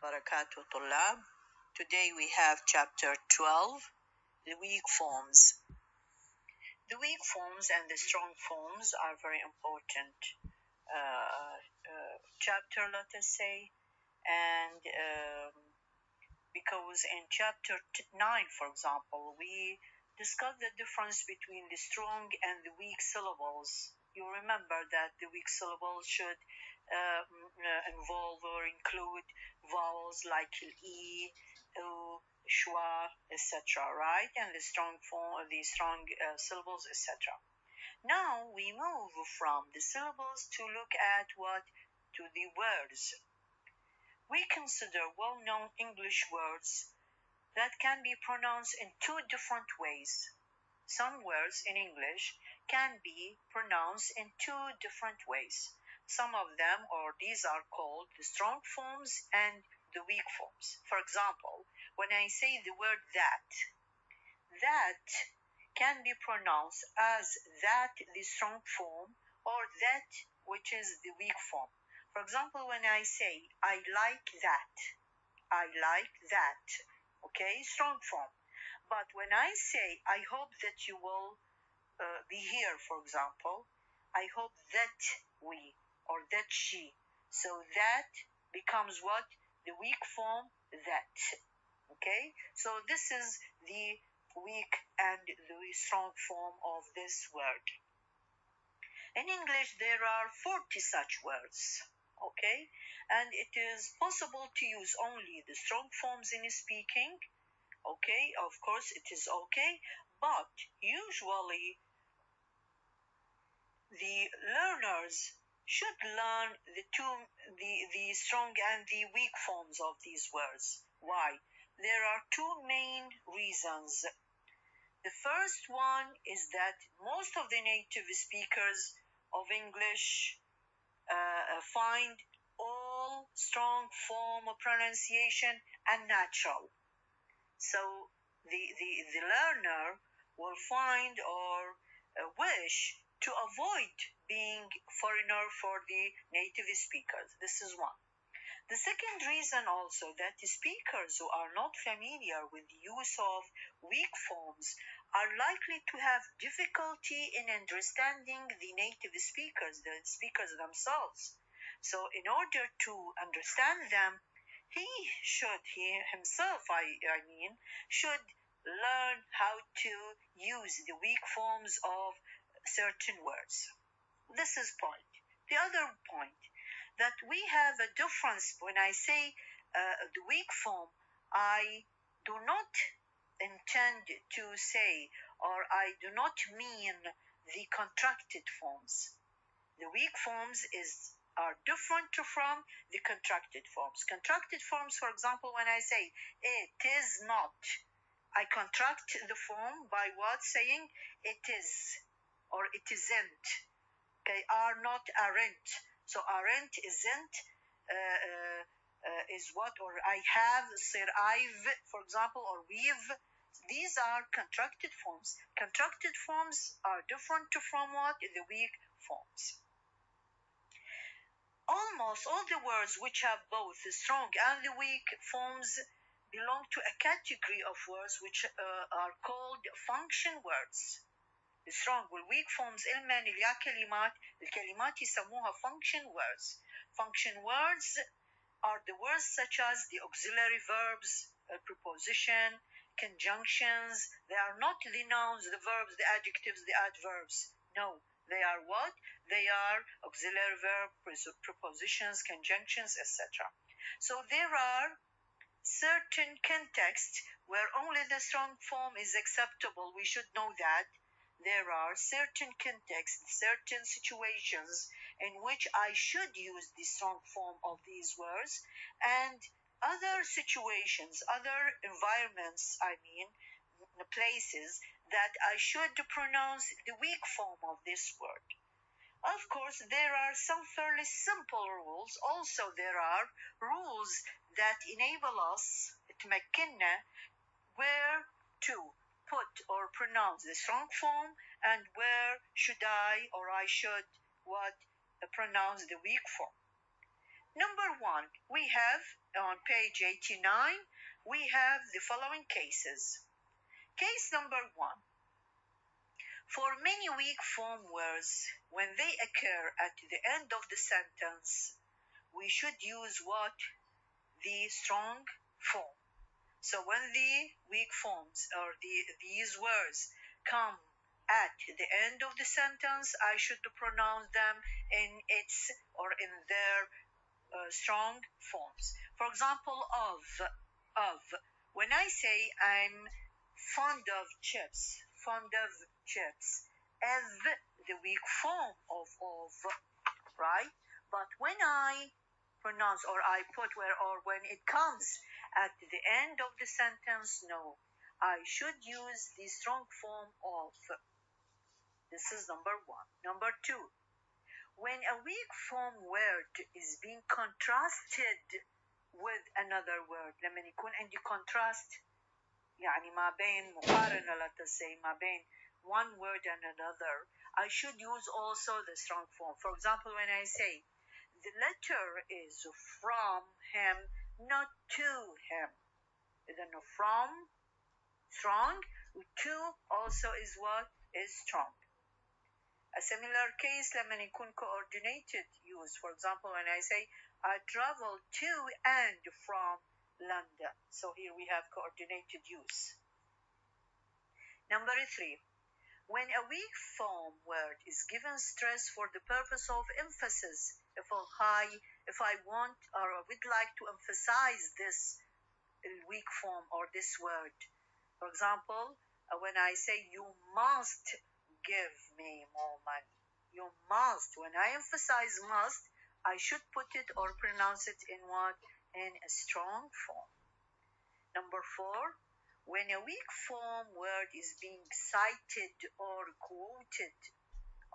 وبركاته طلاب. Today we have chapter 12, the weak forms. The weak forms and the strong forms are very important chapter, let us say, and because in chapter 9, for example, we discussed the difference between the strong and the weak syllables. You remember that the weak syllables should involve or include vowels like e, o, schwa, etc., right? And the strong form, the strong syllables, etc. Now we move from the syllables to look at to the words. We consider well-known English words that can be pronounced in two different ways. Some words in English can be pronounced in two different ways. Some of them, or these are called the strong forms and the weak forms. For example, when I say the word that can be pronounced as that, the strong form, or that, which is the weak form. For example, when I say, I like that, okay, strong form. But when I say, I hope that you will be here, for example, I hope that we, or that she. So that becomes what? The weak form, that. Okay? So this is the weak and the strong form of this word. In English, there are 40 such words. Okay? And it is possible to use only the strong forms in speaking. Okay? Of course, it is okay. But usually, the learners should learn the strong and the weak forms of these words. Why? There are two main reasons. The first one is that most of the native speakers of English find all strong form of pronunciation unnatural. So the learner will find or wish to avoid being foreigner for the native speakers. This is one. The second reason also that the speakers who are not familiar with the use of weak forms are likely to have difficulty in understanding the native speakers, the speakers themselves. So in order to understand them, he himself should learn how to use the weak forms of certain words. This is point. The other point, that we have a difference. When I say the weak form, I do not intend to say, or I do not mean the contracted forms. The weak forms are different from the contracted forms. Contracted forms, for example, when I say it is not, I contract the form by what? Saying it is or it isn't. Okay, are not, aren't. So aren't, isn't, is what, or I have, sir, I've, for example, or we've. These are contracted forms. Contracted forms are different from what? The weak forms. Almost all the words which have both the strong and the weak forms belong to a category of words which are called function words. strong والweak forms إلما اللي الكلمات يسموها function words. Function words are the words such as the auxiliary verbs, preposition, conjunctions. They are not the nouns, the verbs, the adjectives, the adverbs. No, they are what? They are auxiliary verb, prepositions, conjunctions, etc. So there are certain contexts where only the strong form is acceptable. We should know that. There are certain contexts, certain situations in which I should use the strong form of these words, and other situations, other environments, places that I should pronounce the weak form of this word. Of course, there are some fairly simple rules. Also, there are rules that enable us, where to put or pronounce the strong form and where should I or I should pronounce the weak form. Number one, we have on page 89, we have the following cases. Case number 1. For many weak form words, when they occur at the end of the sentence, we should use what? The strong form. So when the weak forms or these words come at the end of the sentence, I should pronounce them in its or in their strong forms. For example, of. When I say I'm fond of chips, of, the weak form of, right? But when I pronounce or I put where or when it comes at the end of the sentence, no, I should use the strong form of. This is number 1. Number 2, when a weak form word is being contrasted with another word. لما يكون عندي contrast يعني ما بين مقارنة, let us say, ما بين one word and another, I should use also the strong form. For example, when I say the letter is from him, not to him, then from, strong, to also is what? Is strong. A similar case لما يكون coordinated use. For example, when I say I travel to and from London. So here we have coordinated use. Number 3, when a weak form word is given stress for the purpose of emphasis, if I want or would like to emphasize this weak form or this word. For example, when I say you must give me more money. You must. When I emphasize must, I should put it or pronounce it in what? In a strong form. Number 4, when a weak form word is being cited or quoted.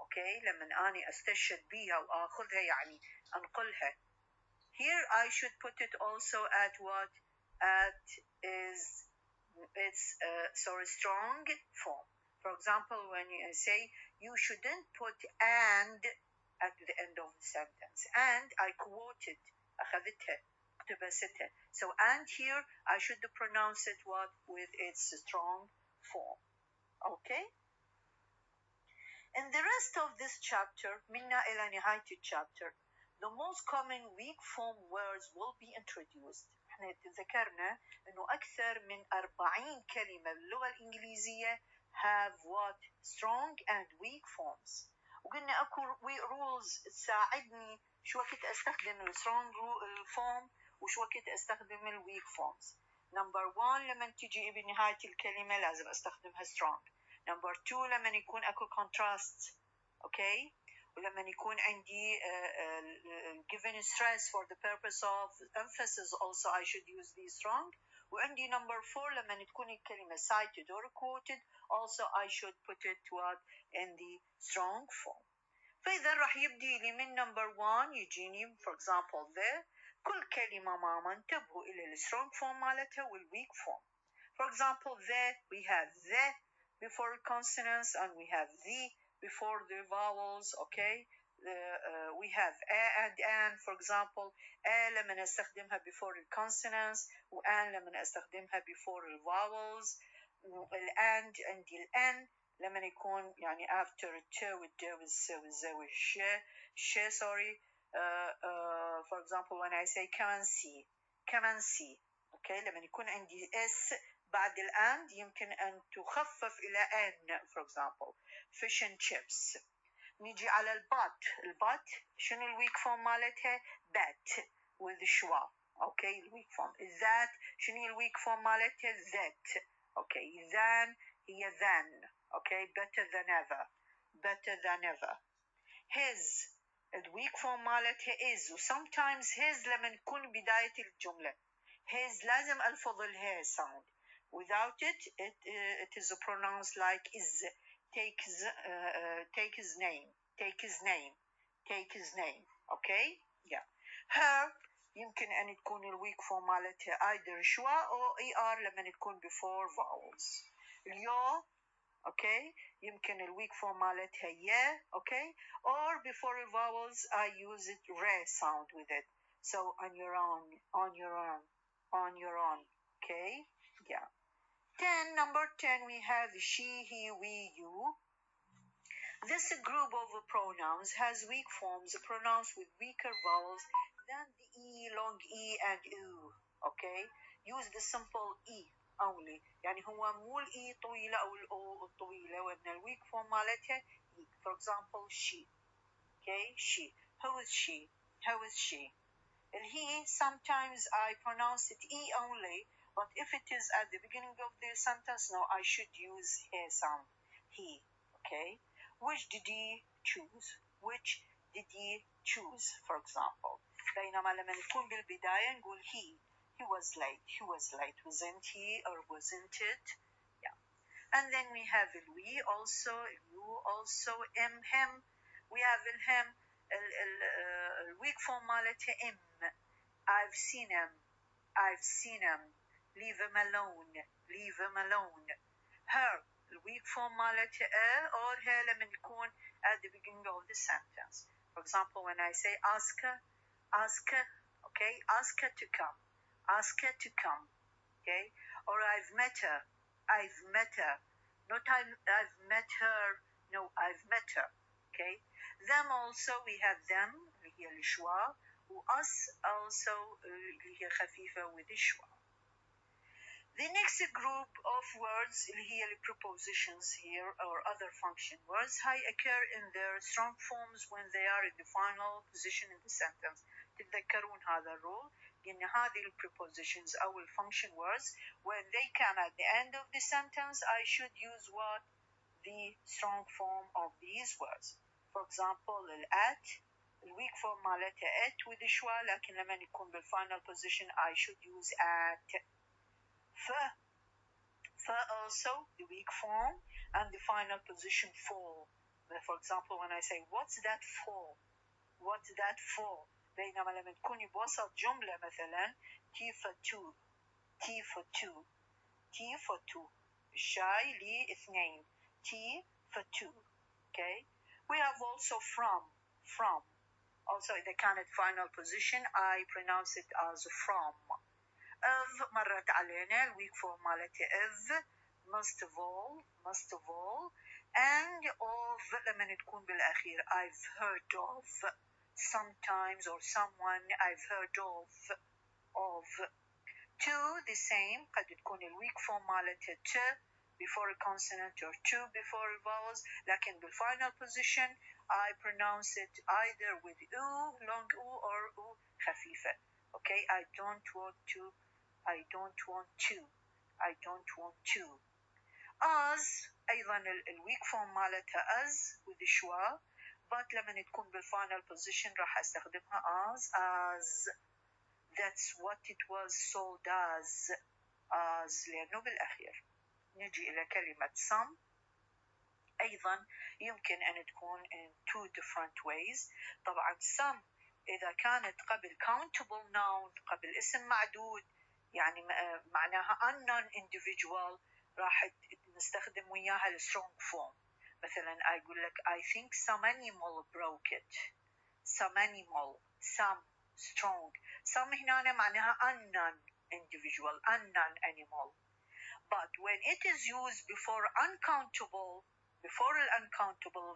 Okay, لما أنا أستشهد بها وآخذها يعني أنقلها. Here I should put it also at what? At its strong form. For example, when you say you shouldn't put and at the end of the sentence. And I quoted, أخذتها, اقتبستها. So and here I should pronounce it what? With its strong form. Okay? In the rest of this chapter, منا إلى نهاية الchapter, the most common weak form words will be introduced. احنا ذكرنا انه اكثر من 40 كلمة باللغة الانجليزية have what? Strong and weak forms. وقلنا اكو rules تساعدني شو وقت استخدم ال strong form وشو وقت استخدم ال weak forms. Number 1 لما تجي بنهاية الكلمة لازم استخدمها strong. Number 2 لما يكون اكو contrast. Okay? ولما يكون عندي given stress for the purpose of emphasis also I should use the strong. وعندي number 4 لما تكون الكلمة cited or quoted also I should put it what? In the strong form. فإذا راح يبدي لي من number 1 يجيني for example there كل كلمة ماما انتبهوا إلى strong form مالتها weak form. For example there we have the before consonants and we have the before the vowels. Okay, we have a and for example a لما نستخدمها before the consonants وان لما نستخدمها before the vowels. and عندي الان لما يكون يعني after الت والد والز والش sorry. For example when I say come and see. Okay, لما يكون عندي s بعد الآن يمكن أن تخفف إلى أن. For example fish and chips. نيجي على البات شنو الويك فورم مالتها؟ bat with شوا. Okay, الويك فورم. that شنو الويك فورم مالتها؟ that. Okay, than هي than. Okay, better than ever. his الويك فورم مالتها is. وsometimes his لما نكون بداية الجملة his لازم ألفظ الها sound. Without it, it is pronounced like is. Take his name. Okay? Yeah. Her يمكن أن تكون الويك فورم مالتها either شوا أو ER لما تكون before vowels. اليو okay يمكن الويك فورم مالتها yeah. Okay? Or before vowels I use it re sound with it. So on your own, on your own, on your own. Okay? Yeah. 10, number 10, we have she, he, we, you. This group of pronouns has weak forms, pronouns with weaker vowels than the E, long E and U. Okay? Use the simple E only. يعني هو مو الإي طويلة أو الأو الطويلة وإن الweak form مالتها E. For example, she. Okay? She. Who is she? Who is she? And he, sometimes I pronounce it E only, but if it is at the beginning of the sentence, no, I should use he sound. He. Okay? Which did he choose? Which did he choose, for example? بينما لما نكون بالبداية نقول he was late, he was late, wasn't he or wasn't it? Yeah. And then we have we also, you also, him. We have him, weak form مالته im. I've seen him, I've seen him. Leave him alone, leave him alone. Her, weak form مالته or her لما نكون at the beginning of the sentence. For example, when I say ask her, okay, ask her to come, ask her to come, okay? Or I've met her, not I've met her, no, I've met her, okay? Them also, we have them, اللي هي الشوا, us also, اللي هي خفيفة with الشوا. The next group of words اللي هي prepositions here or other function words occur in their strong forms when they are in the final position in the sentence. تتذكرون هذا الرول؟ إن هذه prepositions أو function words when they come at the end of the sentence I should use what? The strong form of these words. For example, at الweak form مالتها at with الشوا لكن لما يكون بالfinal position I should use at. For also the weak form and the final position for. For example, when I say what's that for? What's that for? بينما لما تكوني بوسط جملة مثلا T for two, T for two, T for two. الشاي لي اثنين. T for two. Okay. We have also from. Also إذا كانت final position I pronounce it as from. of مرت علينا الweak form مالتها of must of all and of لما تكون بالأخير I've heard of sometimes or someone I've heard of to the same قد تكون الweak form مالتها to before a consonant or to before a vowels لكن بالfinal position I pronounce it either with u long u or u خفيفة. Okay, I don't want to. as أيضا الweak form مالتها as with الشوا but لما تكون بالfinal position راح أستخدمها as that's what it was sold as لأنه بالأخير. نجي إلى كلمة some أيضا يمكن أن تكون in two different ways. طبعا some إذا كانت قبل countable noun قبل اسم معدود يعني معناها unknown individual راح نستخدم وياها الstrong form. مثلا أقول لك I think some animal broke it. Some animal, some strong. Some هنا معناها unknown individual, unknown animal. But when it is used before uncountable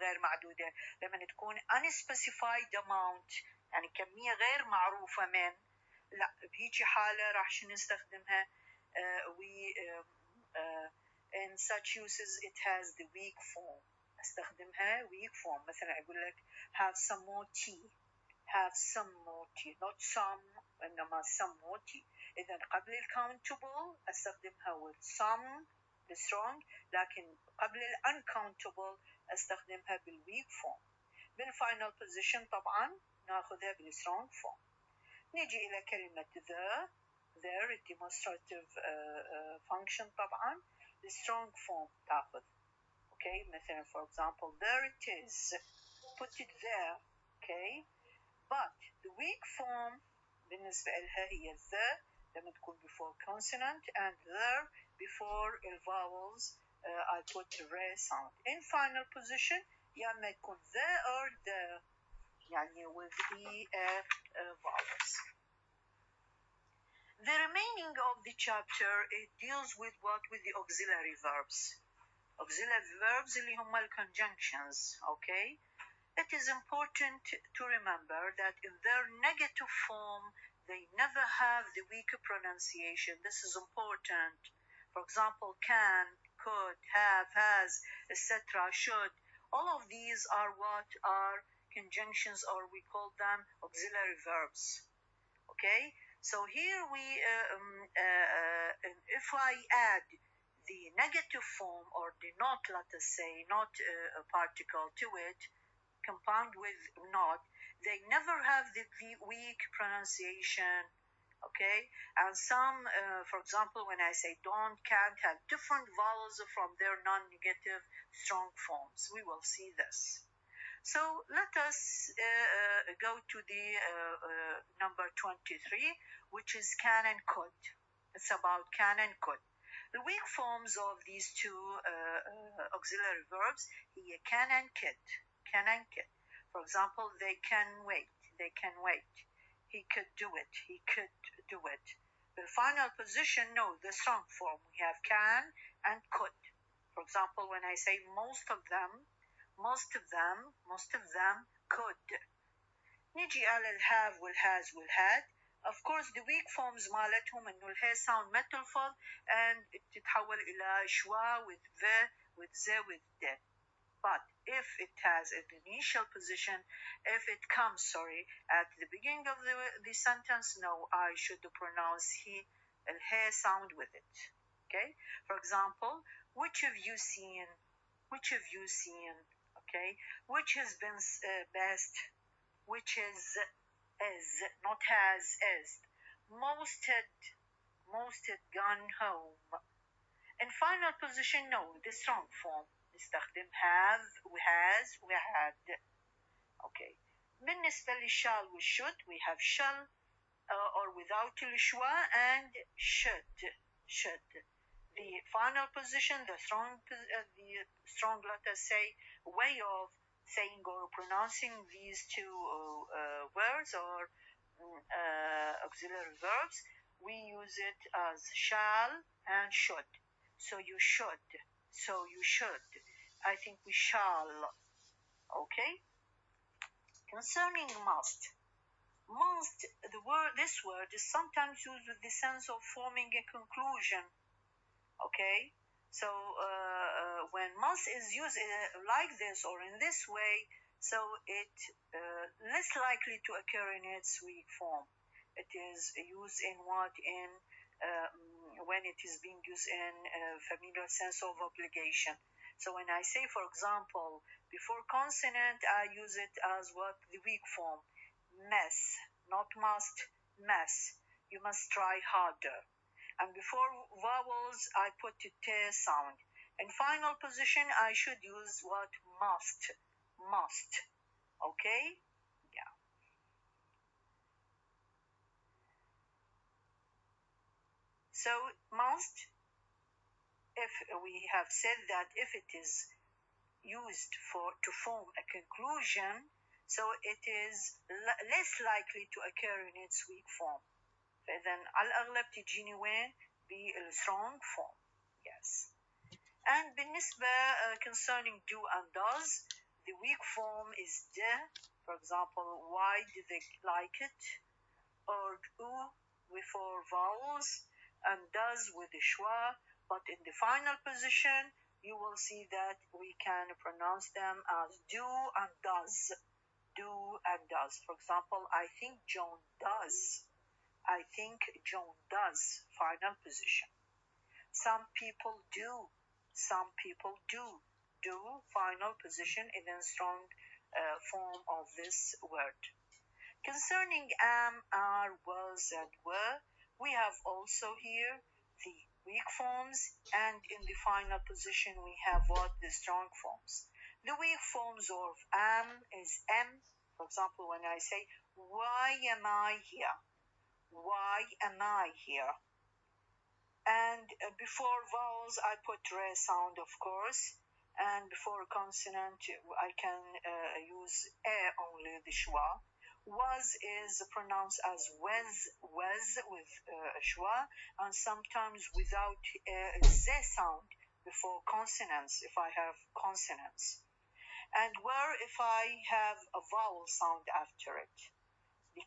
غير معدودة لما تكون unspecified amount يعني كمية غير معروفة من لا بهيجي حالة راح شو نستخدمها in such uses it has the weak form استخدمها weak form. مثلا أقول لك have some more tea not some إنما some more tea. إذا قبل countable استخدمها with some strong لكن قبل uncountable استخدمها بالweak form. بالfinal position طبعا ناخذها بالstrong form. نيجي إلى كلمة their demonstrative function طبعا the strong form تاخذ. Okay, مثلا for example there it is, put it there. Okay, but the weak form بالنسبة لها هي the لما تكون before consonant and there before vowels I put re sound. In final position يا إما تكون the or the يعني with vowels. The remaining of the chapter, it deals with what? With the auxiliary verbs. Auxiliary verbs اللي هم conjunctions, okay? It is important to remember that in their negative form, they never have the weaker pronunciation. This is important. For example, can, could, have, has, etc., should. All of these are what are conjunctions, or we call them auxiliary verbs. Okay? So here if I add the negative form or the not, let us say, not a particle to it, compound with not, they never have the weak pronunciation. Okay, and some, for example, when I say don't, can't, have different vowels from their non-negative strong forms. We will see this. So let us go to the number 23, which is can and could. It's about can and could. The weak forms of these two auxiliary verbs, here, can and could. Can and could. For example, they can wait. They can wait. He could do it. He could do it. The final position, no, the strong form. We have can and could. For example, when I say most of them could. نيجي على الهاف والهاز والهاد. Of course the weak forms مالتهم انه الهي sound متلفظ and تتحول الى شوا with the, with the, with the. But if it has an initial position, if it comes, at the beginning of the sentence, no, I should pronounce he, الهي sound with it. Okay? For example, which have you seen? Which have you seen? Okay? Which has been best? Which is, not has, is. Most had gone home. In final position, no, the strong form. نستخدم have, has, had. Okay. بالنسبة للشال والشuld, we have shall or without الشوا and should. The final position, the strong, let us say, way of saying or pronouncing these two words or auxiliary verbs, we use it as shall and should. So you should. I think we shall. Okay? Concerning must, this word is sometimes used with the sense of forming a conclusion. Okay? So when must is used like this or in this way, so it less likely to occur in its weak form. It is used in what? In when it is being used in a familiar sense of obligation. So when I say, for example, before consonant, I use it as what? The weak form. Mess, not must, mess. You must try harder. And before vowels, I put a t sound. In final position, I should use what? Must. Okay? Yeah. So must, if we have said that if it is used to form a conclusion, so it is less likely to occur in its weak form. فإذا على الأغلب تجيني وين؟ بالstrong form. Yes. And بالنسبة concerning do and does, the weak form is de. For example, why do they like it? Or do before vowels, and does with the schwa. But in the final position, you will see that we can pronounce them as do and does. Do and does. For example, I think John does. I think John does. Final position. Some people do. Some people do. Do, final position, in a strong form of this word. Concerning am, are, was, and were, we have also here the weak forms, and in the final position we have what? The strong forms. The weak forms of am is am. For example, when I say, why am I here? Why am I here? And before vowels, I put re sound, of course. And before consonant, I can use only, the schwa. Was is pronounced as with schwa, and sometimes without a z sound before consonants if I have consonants. And where if I have a vowel sound after it. The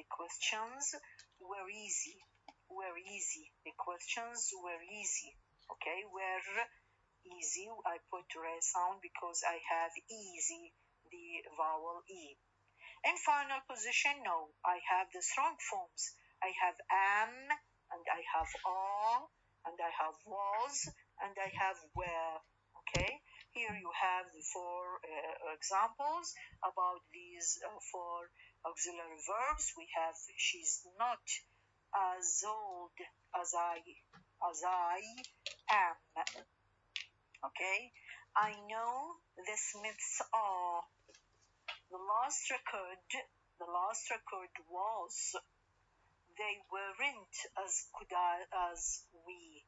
questions were easy. The questions were easy. Okay, were easy. I put re sound because I have easy, the vowel E. In final position, no, I have the strong forms. I have am, and I have are, and I have was, and I have were. Okay, here you have the four examples about these four auxiliary verbs. We have she's not as old as I am. Okay, I know the Smiths are. The last record was they weren't as good as we.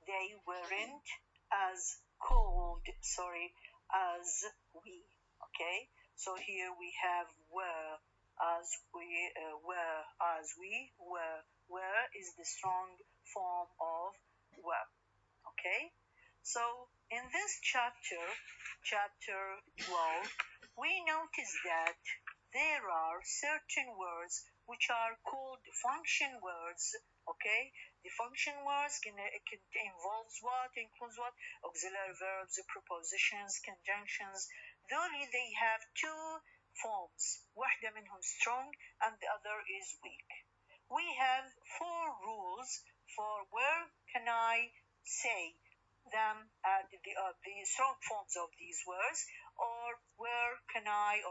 They weren't as cold, as we. Okay, so here we have were as we were. Were is the strong form of were. Okay, so in this chapter 12, we notice that there are certain words which are called function words. Okay, the function words can involves what, includes what, auxiliary verbs, prepositions, conjunctions. Though they have two forms, واحدة منهم strong and the other is weak. We have four rules for where can I say them the strong forms of these words, or where can I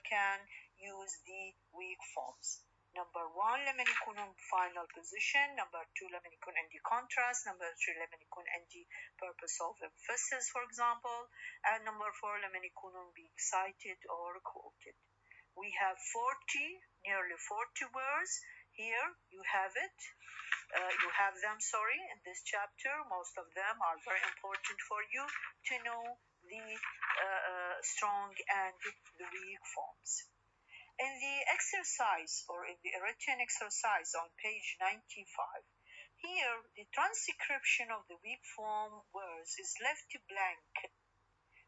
can use the weak forms. Number one لما يكونوا final position. Number two لما يكون عندي contrast. Number three لما يكون عندي purpose of emphasis for example. And number four لما يكونوا be excited or quoted. We have nearly 40 words. Here you have it. You have them, in this chapter. Most of them are very important for you to know the strong and the weak forms. In the exercise or in the written exercise on page 95, here the transcription of the weak form words is left blank.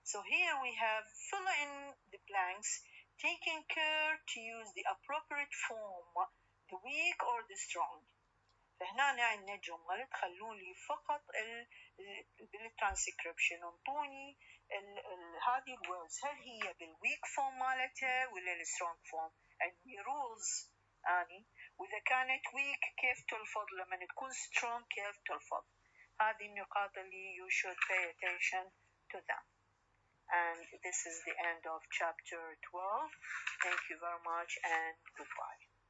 So here we have fill in the blanks, taking care to use the appropriate form, the weak or the strong. فهنا عندنا جمل تخلون لي فقط بالترانسكريبشن انطوني هذه الوردز هل هي بالويك فورم مالتها ولا السترونج فورم. عندي رولز اني واذا كانت ويك كيف تلفظ لما تكون سترونج كيف تلفظ. هذه النقاط اللي you should pay attention to them. And this is the end of chapter 12. Thank you very much and goodbye.